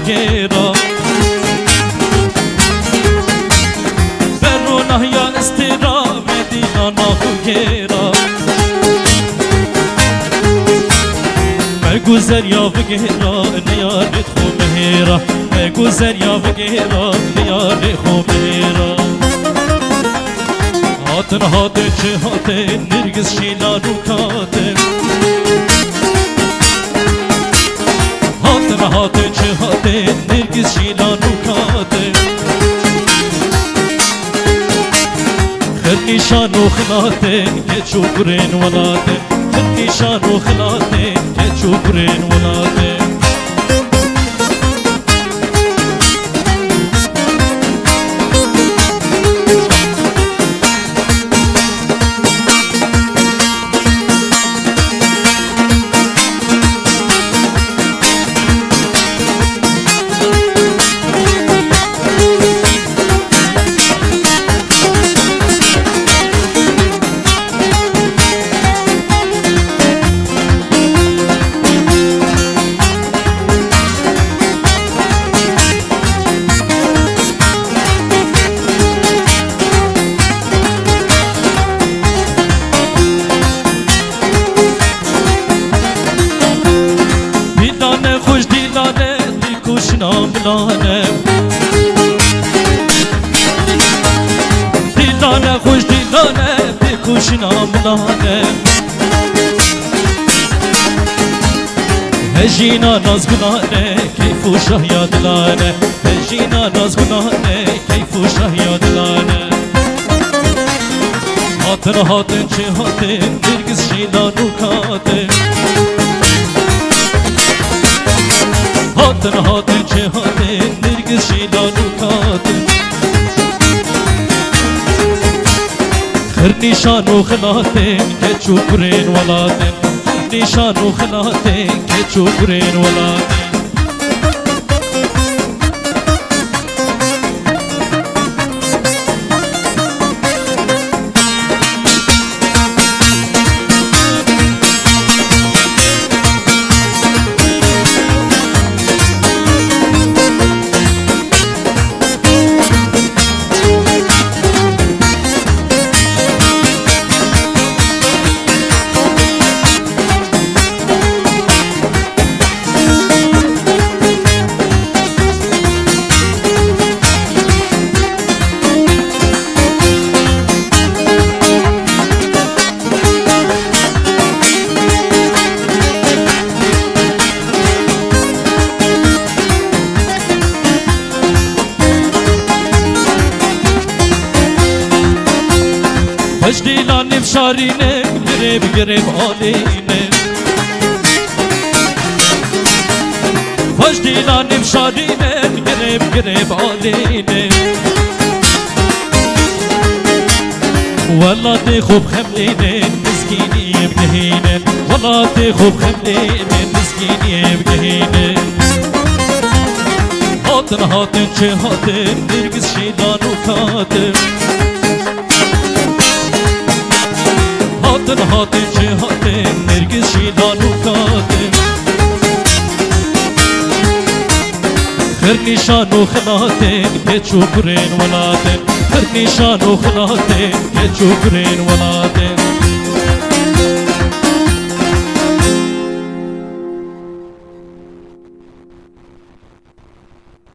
بگیرا برونه یا استرا مدینا ناخوگیرا مگوزر یا بگیرا نیارت خوب هیرا مگوزر یا بگیرا نیارت خوب هیرا هاتن هاتن چه هاتن نرگز شیلا رو کاتن هاتن هاتن چه هاتن نرگز شیلا رو کاتن خل نیشان و خلاتن که چوبرین ولاتن خل نیشان و خلاتن که چوبرین ولاتن دیلانه خوش دیلانه بکوش ناملانه هجینا نازگلانه کیف و شهیا دلانه هجینا نازگلانه کیف و شهیا دلانه هاتن هاتن چه هاتن نرگز شیلا نوکاتن هاتن هاتن چه هاتن نرگز شیلا نوکاتن خر نیشان و خلاتن که چوبرین ولاتن نیشان و خلاتن که چوبرین ولاتن Vajdilan nefşarine gireb gireb aline Vajdilan nefşarine gireb gireb aline Valla te khub khamline miskiniyem gehine Valla te khub khamline miskiniyem gehine Hatın hatın çe hatın nirgiz şilan ukatın Hatın hatın çe hatın nirgiz şilan ukatın Kır nişan u khalatın ke çukurin velatın Kır nişan u khalatın ke çukurin velatın